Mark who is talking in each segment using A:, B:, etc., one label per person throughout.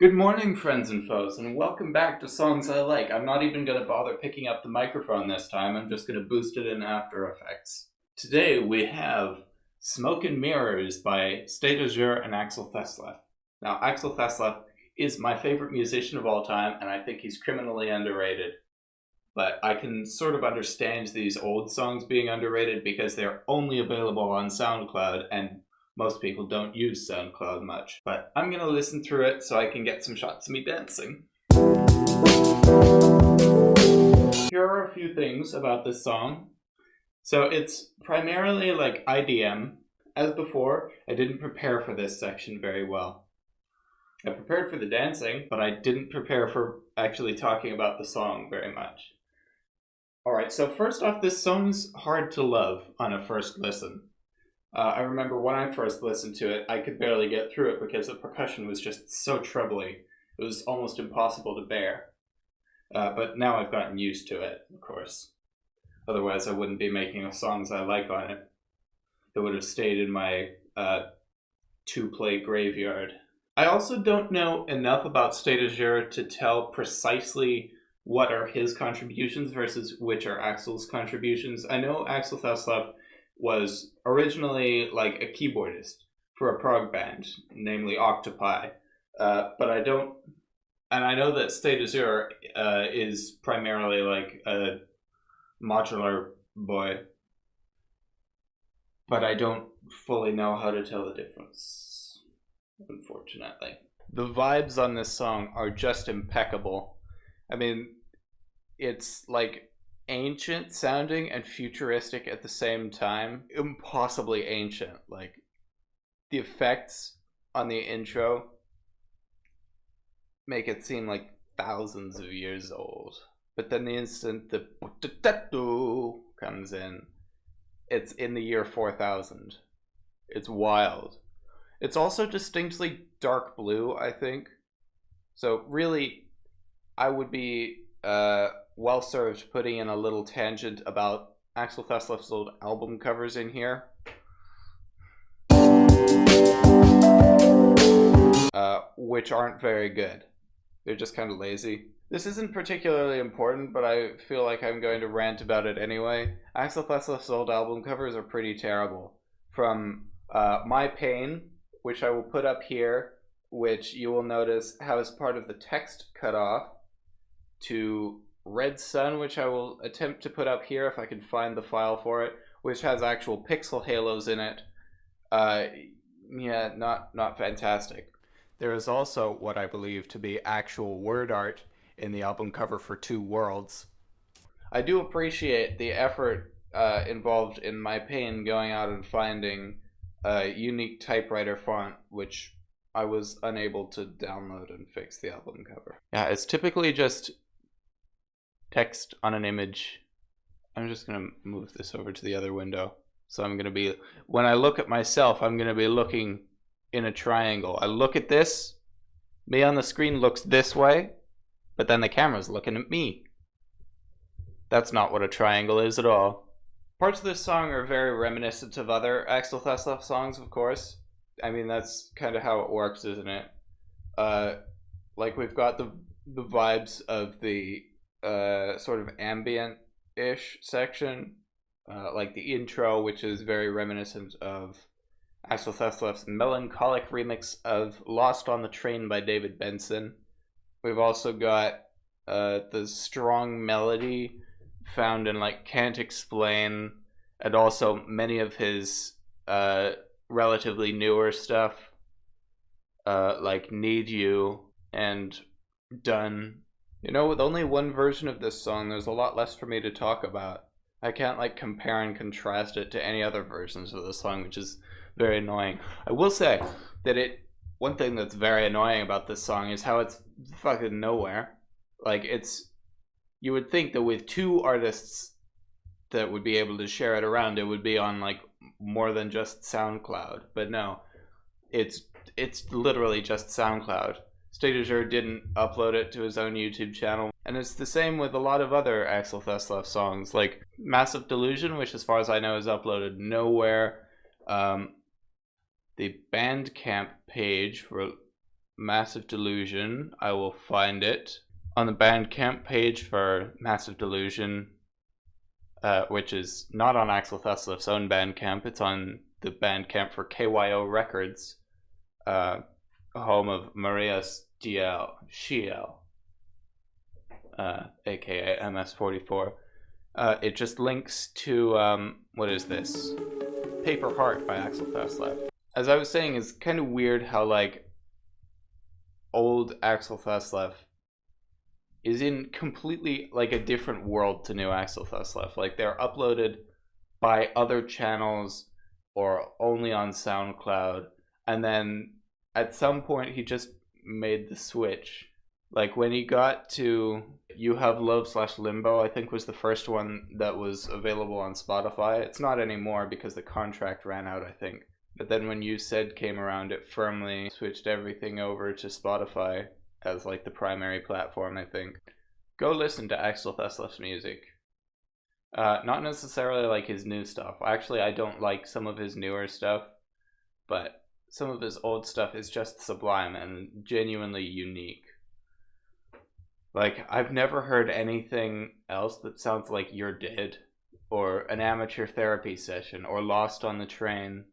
A: Good morning, friends and foes, and welcome back to Songs I Like. I'm not even going to bother picking up the microphone this time, I'm just going to boost it in After Effects. Today we have Smoke and Mirrors by Azure and Axel Thesleff. Now, Axel Thesleff is my favorite musician of all time, and I think he's criminally underrated. But I can sort of understand these old songs being underrated because they're only available on SoundCloud, and most people don't use SoundCloud much, but I'm gonna listen through it so I can get some shots of me dancing. Here are a few things about this song. So it's primarily like IDM. As before, I didn't prepare for this section very well. I prepared for the dancing, but I didn't prepare for actually talking about the song very much. Alright, so first off, this song's hard to love on a first listen. I remember when I first listened to it, I could barely get through it because the percussion was just so trebly. It was almost impossible to bear. But now I've gotten used to it, of course. Otherwise, I wouldn't be making a Songs I Like on it. It would have stayed in my two-play graveyard. I also don't know enough about Azure to tell precisely what are his contributions versus which are Axel's contributions. I know Axel Thesleff was originally like a keyboardist for a prog band, namely Octopi. But I don't, and I know that Azure is primarily like a modular boy, but I don't fully know how to tell the difference, unfortunately. The vibes on this song are just impeccable. I mean, it's like ancient sounding and futuristic at the same time. Impossibly ancient. Like, the effects on the intro make it seem like thousands of years old. But then the instant the comes in, it's in the year 4000. It's wild. It's also distinctly dark blue, I think. So really, I would be well served putting in a little tangent about Axel Thesleff's old album covers in here. Which aren't very good. They're just kind of lazy. This isn't particularly important, but I feel like I'm going to rant about it anyway. Axel Thesleff's old album covers are pretty terrible. From My Pain, which I will put up here, which you will notice has part of the text cut off, to Red Sun, which I will attempt to put up here if I can find the file for it, which has actual pixel halos in it. Yeah, not fantastic. There is also what I believe to be actual word art in the album cover for Two Worlds. I do appreciate the effort involved in My Pain going out and finding a unique typewriter font, which I was unable to download and fix the album cover. Yeah, it's typically just text on an image. I'm just going to move this over to the other window. So I'm going to be, when I look at myself, I'm going to be looking in a triangle. I look at this, me on the screen looks this way, but then the camera's looking at me. That's not what a triangle is at all. Parts of this song are very reminiscent of other Axel Thesleff songs, of course. I mean, that's kind of how it works, isn't it? Like, we've got the vibes of the sort of ambient-ish section, like the intro, which is very reminiscent of Axel Thesleff's melancholic remix of Lost on the Train by David Benson. We've also got the strong melody found in like Can't Explain, and also many of his relatively newer stuff, like Need You and Done. You know, with only one version of this song, there's a lot less for me to talk about. I can't like compare and contrast it to any other versions of the song, which is very annoying. I will say that one thing that's very annoying about this song is how it's fucking nowhere. Like, you would think that with two artists that would be able to share it around, it would be on like more than just SoundCloud. But no, it's literally just SoundCloud. Azure didn't upload it to his own YouTube channel. And it's the same with a lot of other Axel Thesleff songs, like Massive Delusion, which as far as I know is uploaded nowhere. The Bandcamp page for Massive Delusion. I will find it on the Bandcamp page for Massive Delusion, which is not on Axel Thesleff's own Bandcamp. It's on the Bandcamp for KYO Records, home of Maria Schiel, aka MS44. It just links to, what is this? Paper Heart by Axel Thesleff. As I was saying, it's kind of weird how, like, old Axel Thesleff is in completely, like, a different world to new Axel Thesleff. Like, they're uploaded by other channels or only on SoundCloud, and then at some point he just made the switch. Like, when he got to You Have Love / Limbo, I think was the first one that was available on Spotify. It's not anymore because the contract ran out, I think. But then when You Said came around, it firmly switched everything over to Spotify as, like, the primary platform, I think. Go listen to Axel Thesleff's music. Not necessarily like his new stuff. Actually, I don't like some of his newer stuff, but some of his old stuff is just sublime and genuinely unique. Like, I've never heard anything else that sounds like You're Dead, or An Amateur Therapy Session, or Lost on the Train,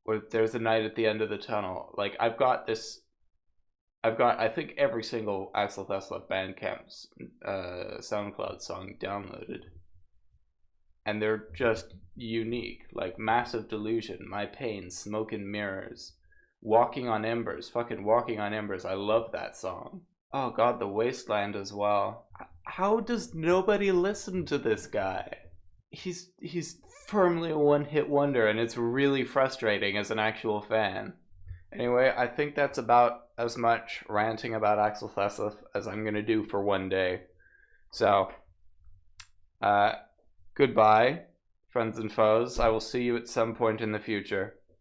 A: or There's a Night at the End of the Tunnel. Like, I've got, I think, every single Axel Thesleff Bandcamp's SoundCloud song downloaded. And they're just unique. Like, Massive Delusion, My Pain, Smoke and Mirrors, Walking on Embers, fucking Walking on Embers. I love that song. Oh god, The Wasteland as well. How does nobody listen to this guy? He's firmly a one-hit wonder, and it's really frustrating as an actual fan. Anyway, I think that's about as much ranting about Axel Thesleff as I'm gonna do for one day. So, goodbye, friends and foes. I will see you at some point in the future.